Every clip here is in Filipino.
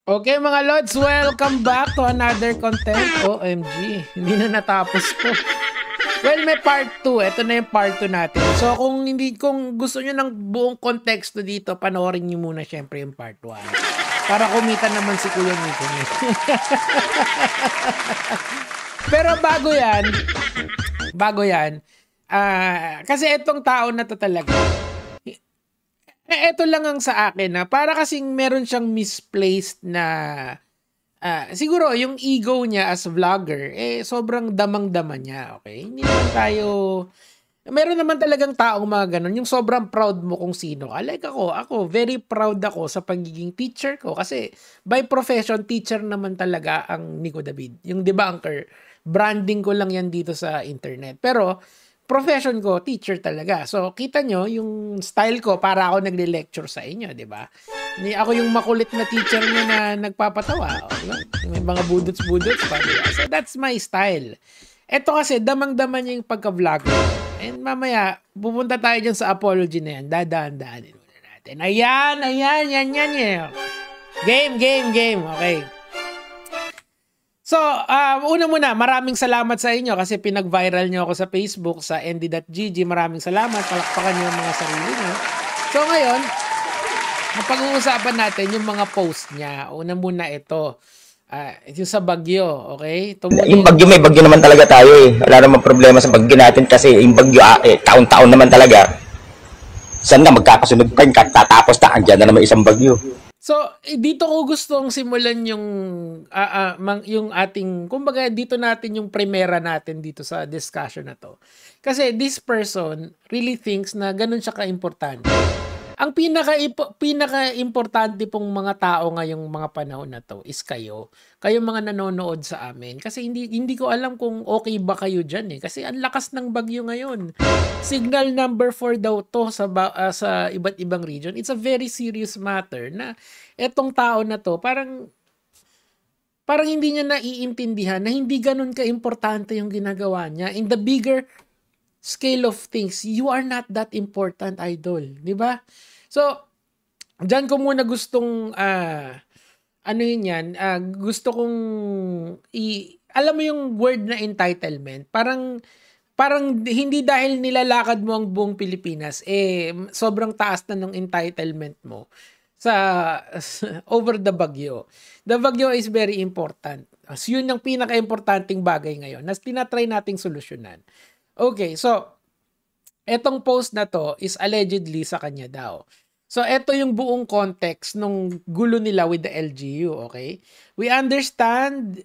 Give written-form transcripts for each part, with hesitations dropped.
Okay mga Lods, welcome back to another content. OMG, hindi na natapos to. Well, may part 2. Ito na yung part 2 natin. So kung gusto nyo ng buong konteksto dito, panoorin nyo muna syempre yung part 1. Para kumita naman si Kuya Nico. Pero bago yan, kasi itong tao na to talaga, ito lang ang sa akin na para kasing meron siyang misplaced na siguro yung ego niya as vlogger sobrang damang-dama niya, okay? Hindi naman tayo meron naman talagang taong mga ganun, yung sobrang proud mo kung sino ka. Like ako very proud ako sa pagiging teacher ko kasi by profession teacher naman talaga ang Nico David, yung debunker. Branding ko lang yan dito sa internet. Pero profession ko, teacher talaga. So, kita nyo, yung style ko, para ako nagle-lecture sa inyo, di ba? Ako yung makulit na teacher nyo na nagpapatawa. Diba? May mga budots-budots pa, diba? So, that's my style. Eto kasi, damang-dama niya yung pagka-vlogger. And mamaya, pupunta tayo dyan sa apology na yan. Dadaan-daanin muna natin. Ayan. Yan. Game. Okay. So, una muna, maraming salamat sa inyo kasi pinag-viral nyo ako sa Facebook, sa nd.gg. Maraming salamat. Palakpakan nyo ang mga sarili nyo. So, ngayon, pag-uusapan natin yung mga post niya. Una muna ito. Yung sa bagyo, okay? Yung bagyo, may bagyo naman talaga tayo eh. Wala namang problema sa bagyo natin kasi yung bagyo, taon-taon naman talaga. Saan nga magkakasunod pa yun, tatapos na, andyan na naman isang bagyo. So, dito ko gustong simulan yung ating, kumbaga dito natin yung primera natin dito sa discussion na to. Kasi this person really thinks na ganun siya ka-importante. Ang pinaka-importante pong mga tao ngayong mga panahon na to is kayo. Kayong mga nanonood sa amin. Kasi hindi ko alam kung okay ba kayo dyan eh. Kasi ang lakas ng bagyo ngayon. Signal number 4 daw to sa iba't ibang region. It's a very serious matter na etong tao na to parang hindi niya naiintindihan na hindi ganun ka-importante yung ginagawa niya. In the bigger scale of things, you are not that important, idol. Di ba? So, dyan ko muna gustong, gusto kong, alam mo yung word na entitlement, parang hindi dahil nilalakad mo ang buong Pilipinas, sobrang taas na ng entitlement mo sa over the bagyo. The bagyo is very important. So, yun ang pinaka-importanting bagay ngayon na tinatry nating solusyonan. Okay, so etong post na to is allegedly sa kanya daw. So eto yung buong context nung gulo nila with the LGU, okay? We understand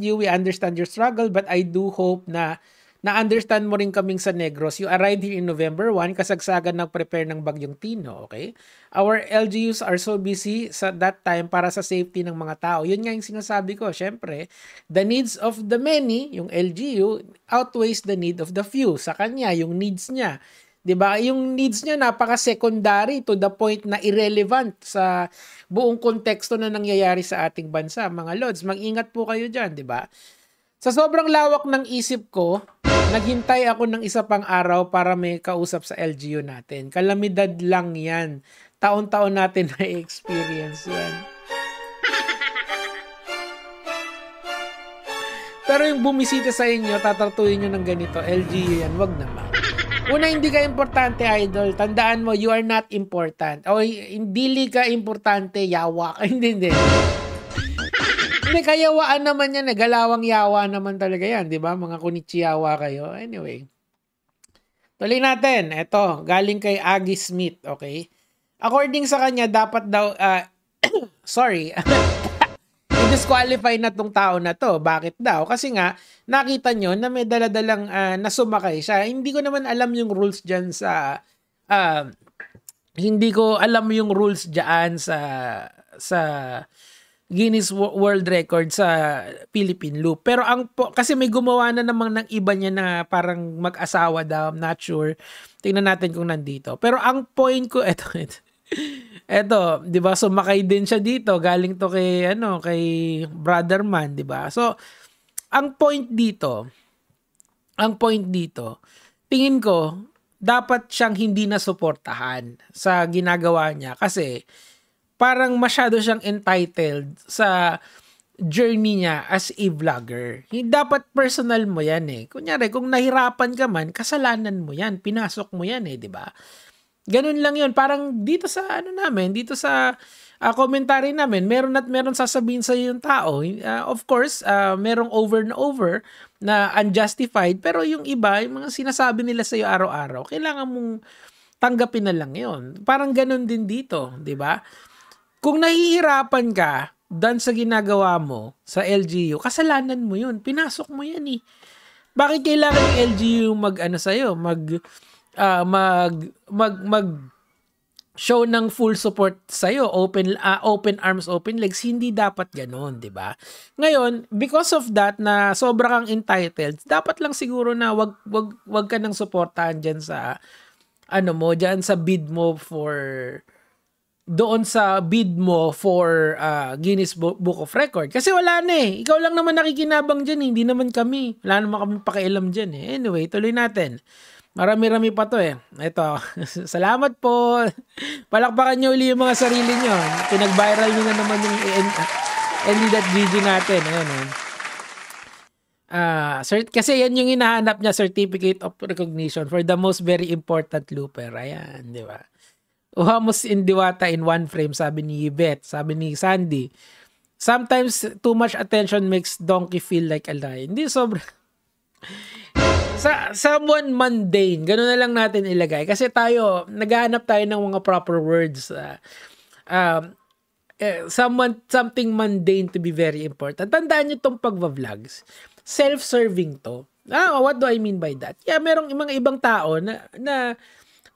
you, we understand your struggle, but I do hope na na-understand mo rin kaming sa Negros. You arrived here in November 1, kasagsagan ng prepare ng Bagyong Tino, okay? Our LGUs are so busy sa that time para sa safety ng mga tao. Yun nga yung sinasabi ko, syempre, the needs of the many, yung LGU, outweighs the need of the few. Sa kanya, yung needs niya. 'Di ba? Yung needs niya napaka-secondary to the point na irrelevant sa buong konteksto na nangyayari sa ating bansa. Mga Lods, mag-ingat po kayo diyan, 'di ba? Sa sobrang lawak ng isip ko, naghintay ako ng isa pang araw para may kausap sa LGU natin. Kalamidad lang yan. Taon-taon natin na experience yan. Pero yung bumisita sa inyo, tatartuin nyo ng ganito, LGU yan, wag naman. Una, hindi ka importante, idol. Tandaan mo, you are not important. O hindi ka importante, yawa ka. Hindi. Hindi, kayawaan naman yan. Galawang yawa naman talaga yan. Di ba? Mga kunichiyawa kayo. Anyway. Tuloy natin. Ito, galing kay Aggie Smith. Okay? According sa kanya, dapat daw, sorry, i-disqualify na tong tao na to. Bakit daw? Kasi nga, nakita nyo na may daladalang nasumakay siya. Hindi ko naman alam yung rules dyan sa, hindi ko alam yung rules dyan sa Guinness World Record sa Philippine Loop. Pero kasi may gumawa na namang ng iba niya na parang mag-asawa daw. I'm not sure. Tingnan natin kung nandito. Pero ang point ko, eto, 'di ba? Sumakay din siya dito. Galing to kay Brotherman, 'di ba? So, ang point dito, tingin ko dapat siyang hindi na suportahan sa ginagawa niya kasi parang masyado siyang entitled sa journey niya as a vlogger. Dapat personal mo yan eh. Kunyari, kung nahirapan ka man, kasalanan mo yan. Pinasok mo yan eh, di ba? Ganun lang yun. Parang dito sa dito sa commentary namin, meron at meron sasabihin sa yung tao. Of course, merong over na over na unjustified, pero yung iba, yung mga sinasabi nila sa iyo araw-araw, kailangan mong tanggapin na lang yun. Parang ganun din dito, di ba? Kung nahihirapan ka dahil sa ginagawa mo sa LGU, kasalanan mo yun. Pinasok mo yan eh. Bakit kailangan ng LGU mag show ng full support sa'yo, open arms, open legs? Hindi dapat ganoon, di ba? Ngayon, because of that, na sobra kang entitled, dapat lang siguro na wag ka nang suportahan dyan sa dyan sa bid mo for Guinness Book of Record. Kasi wala na eh. Ikaw lang naman nakikinabang dyan eh. Hindi naman kami. Wala naman kami pakialam dyan eh. Anyway, tuloy natin. Marami-rami pa to eh. Ito. Salamat po. Palakpakan nyo uli yung mga sarili nyo. Pinag-viral nyo na naman yung ND.GG natin. Ayan. Kasi yan yung hinahanap niya, Certificate of Recognition for the most very important looper. Ayan, di ba? Uhamos in Diwata in one frame, sabi ni Yvette, sabi ni Sandy. Sometimes too much attention makes donkey feel like a lion. Hindi sobra. Someone mundane, gano'n na lang natin ilagay. Kasi naghahanap tayo ng mga proper words. Something mundane to be very important. Tandaan nyo itong pagva-vlogs. Self-serving to. What do I mean by that? Yeah, merong mga ibang tao na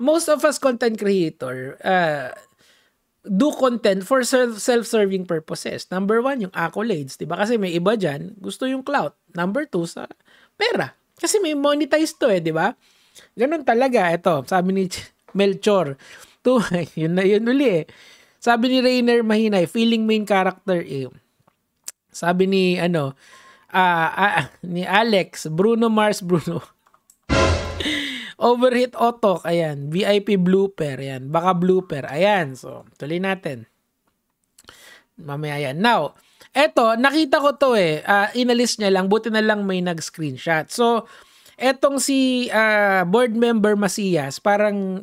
most of us content creator do content for self-serving purposes. Number 1, yung accolades. Diba? Kasi may iba dyan, gusto yung clout. Number 2, sa pera. Kasi may monetize to eh, diba? Ganun talaga. Ito, sabi ni Melchor. Yun uli eh. Sabi ni Rainer Mahinay, feeling main character eh. Sabi ni ni Alex, Bruno Mars. Overheat Otok, ayan. VIP blooper, ayan. Baka blooper, ayan. So, tuloy natin. Mamaya yan. Now, eto, nakita ko to eh. Inalis niya lang, buti na lang may nag-screenshot. So, etong si board member Macias, parang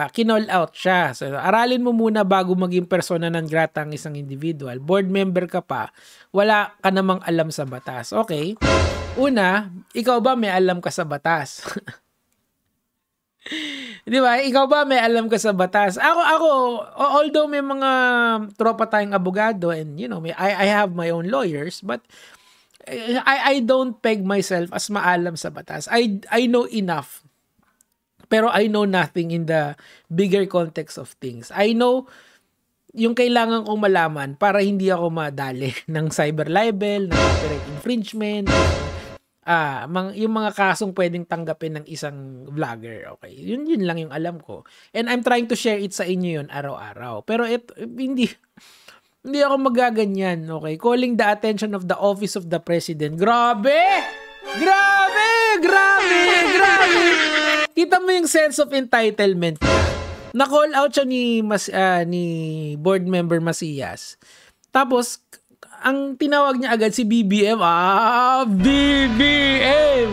kinall out siya. So, aralin mo muna bago maging persona non grata ang isang individual. Board member ka pa, wala ka namang alam sa batas. Okay. Una, ikaw ba may alam ka sa batas? Di ba? Ikaw ba may alam ka sa batas? Ako, although may mga tropa tayong abogado and I have my own lawyers, but I don't peg myself as maalam sa batas. I know enough. Pero I know nothing in the bigger context of things. I know yung kailangan kong malaman para hindi ako madali ng cyber libel, ng copyright infringement, yung mga kasong pwedeng tanggapin ng isang vlogger. Okay, yun lang yung alam ko. And I'm trying to share it sa inyo yun araw-araw. Pero hindi ako magaganyan, okay? Calling the attention of the office of the president. Grabe! Kita mo yung sense of entitlement niya. Na-call out siya ni board member Macias. Tapos, ang tinawag niya agad si BBM. BBM!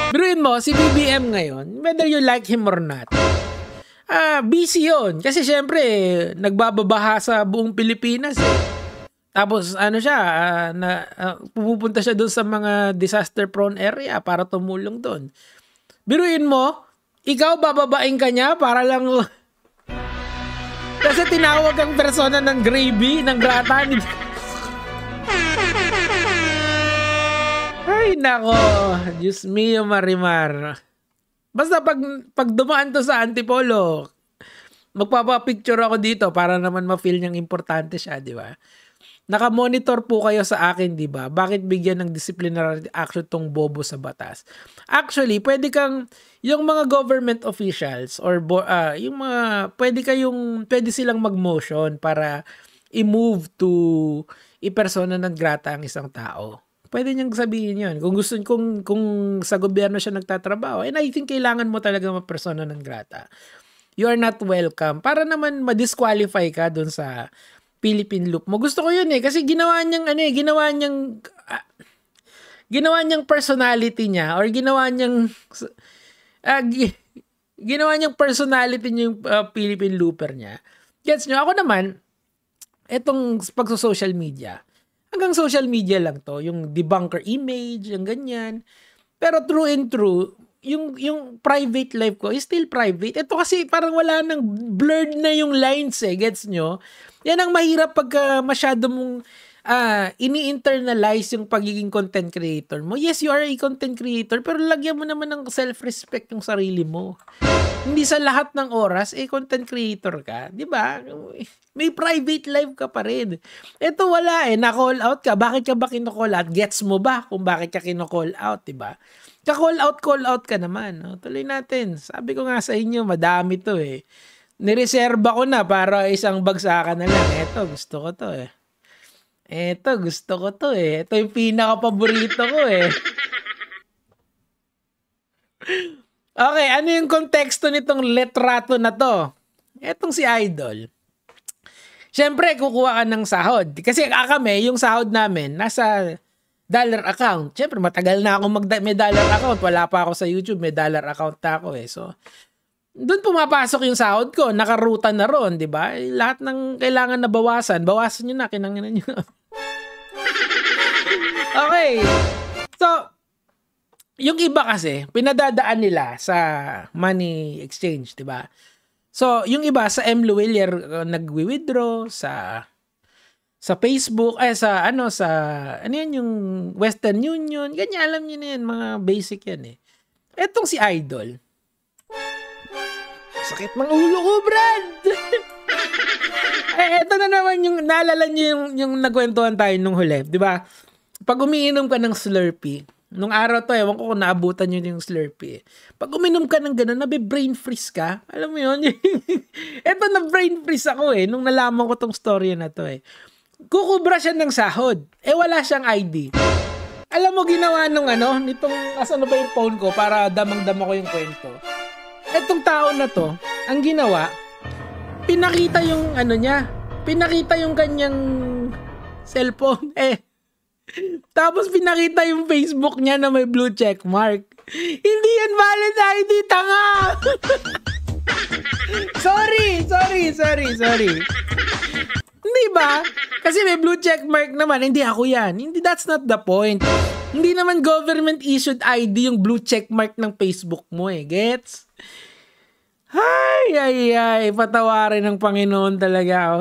Biruin mo, si BBM ngayon, whether you like him or not, busy yun. Kasi syempre, nagbababaha sa buong Pilipinas eh. Tapos pupunta siya doon sa mga disaster-prone area para tumulong doon. Biruin mo, ikaw bababain ka niya para lang... Kasi tinawag ang persona ng gravy, ng grata. Ay, nako. Diyos mio, Marimar. Basta pag dumaan to sa Antipolo, magpapapicture ako dito para naman ma-feel niyang importante siya, di ba? Naka-monitor po kayo sa akin, di ba? Bakit bigyan ng disciplinary action tong bobo sa batas? Actually, pwede yung mga government officials or pwede silang mag-motion para i-move to i-persona non grata ang isang tao. Pwede niyang sabihin yun. Kung sa gobyerno siya nagtatrabaho, and I think kailangan mo talaga ma-persona non grata. you are not welcome. Para naman ma-disqualify ka dun sa Philippine Loop mo. Gusto ko yun kasi ginawa niyang personality niya or ginawa niyang personality niya yung Philippine Looper niya. Gets nyo? Ako naman, etong pagso-social media, hanggang social media lang to, yung debunker image, yung ganyan. Pero true and true, yung private life ko is still private. Ito kasi parang wala nang blurred na yung lines gets nyo? Yan ang mahirap pagka masyado mong ini-internalize yung pagiging content creator mo. Yes, you are a content creator, pero lagyan mo naman ng self-respect yung sarili mo. Hindi sa lahat ng oras, content creator ka. Diba? May private life ka pa rin. Ito wala na-call out ka. Bakit ka ba kino-call out? Gets mo ba kung bakit ka kino-call out? Diba? Ka-call out ka naman. No? Tuloy natin. Sabi ko nga sa inyo, madami to Nireserba ko na para isang bagsakan na lang. Ito, gusto ko to Ito yung pinaka-paborito ko Okay, ano yung konteksto nitong letrato na to? Etong si Idol. Siyempre, kukuha ka ng sahod. Kasi kami, yung sahod namin, nasa dollar account. Siyempre, matagal na ako may dollar account. Wala pa ako sa YouTube, may dollar account na ako So, doon pumapasok yung sahod ko. Nakaruta na ron, di ba? Lahat ng kailangan na bawasan nyo na, kinanginan nyo. Okay. So, yung iba kasi, pinadadaan nila sa money exchange, di ba? So, yung iba sa MLuwilier nagwi-withdraw sa Facebook, yung Western Union, ganyan, alam niyo na yan, mga basic yan Etong si Idol. Sakit ng ulo ko, Brad! Eto na naman yung, naalala niyo yung nagkwentuhan tayo nung huli, di ba? Pag umiinom ka ng Slurpee, nung araw to, ewan ko kung naabutan nyo yung Slurpee. Pag uminom ka ng gano'n, brain freeze ka. Alam mo yun? Eto na brain freeze ako nung nalaman ko tong story na to Kukubra siya ng sahod. Wala siyang ID. Alam mo ginawa nitong, asan ba yung phone ko para damang-dama ko yung kwento. Etong tao na to, ang ginawa, pinakita yung pinakita yung kanyang cellphone. Tapos pinakita yung Facebook niya na may blue check mark. Hindi yan valid ID, tanga! Sorry. Hindi ba? Kasi may blue check mark naman. Hindi ako yan. Hindi, that's not the point. Hindi naman government issued ID yung blue check mark ng Facebook mo gets? Ay, patawarin ng Panginoon talaga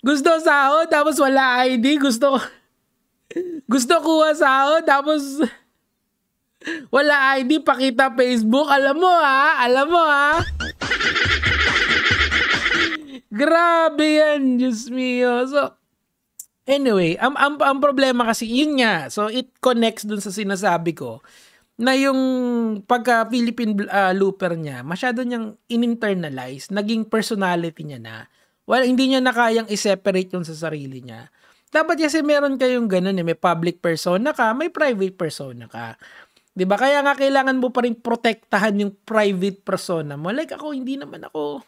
Gusto sahod tapos wala ID. Gusto kuha sahod tapos wala ID, pakita Facebook. Alam mo ha. Grabe yan, Diyos mio. So, anyway, ang problema kasi, yun nga. So, it connects dun sa sinasabi ko na yung pagka Philippine Looper niya, masyado niyang in-internalize, naging personality niya na. Hindi niya na kayang i-separate yung sa sarili niya. Dapat kasi meron kayong ganun may public persona ka, may private persona ka. 'Di ba? Kaya nga kailangan mo pa rin protektahan yung private persona mo. Like ako, hindi naman ako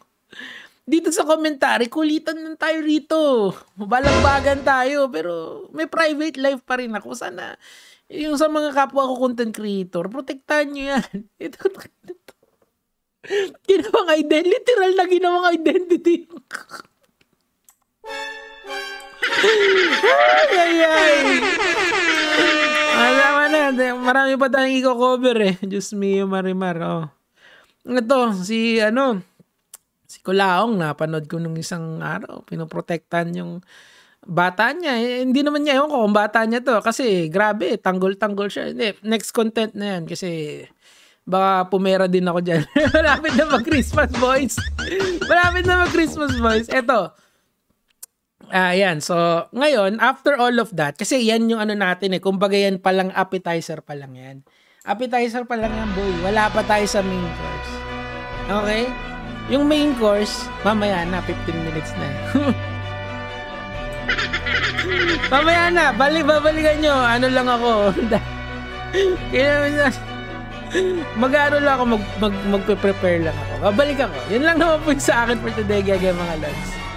dito sa commentary, kulitan lang tayo rito. Balagbagan tayo, pero may private life pa rin ako. Sana yung sa mga kapwa ko content creator, protektahan nyo yan. Ginawang identity. Literal na ginawang identity. Ay. Alam na, marami pa tayong i-cover Diyos mio, Marimar. Ito, si Kulaong, napanood ko nung isang araw, pinoprotektan yung bata niya. Hindi naman niya, ewan ko kung bata niya to. Kasi grabe, tanggol-tanggol siya. Next content na yan kasi baka pumera din ako dyan. Malapit na mag-Christmas boys. Eto. Yan. So, ngayon, after all of that, kasi yan yung natin kumbaga yan palang appetizer pa lang yan. Appetizer pa lang yan, boy. Wala pa tayo sa main course. Okay? Yung main course, mamaya na, 15 minutes na. Mamaya na, babalikan nyo. Ano lang ako. Kaya minsan, mag-aaral lang ako, magpe-prepare lang ako. Babalik ako. Yun lang naman po yung sa akin for today, mga lods.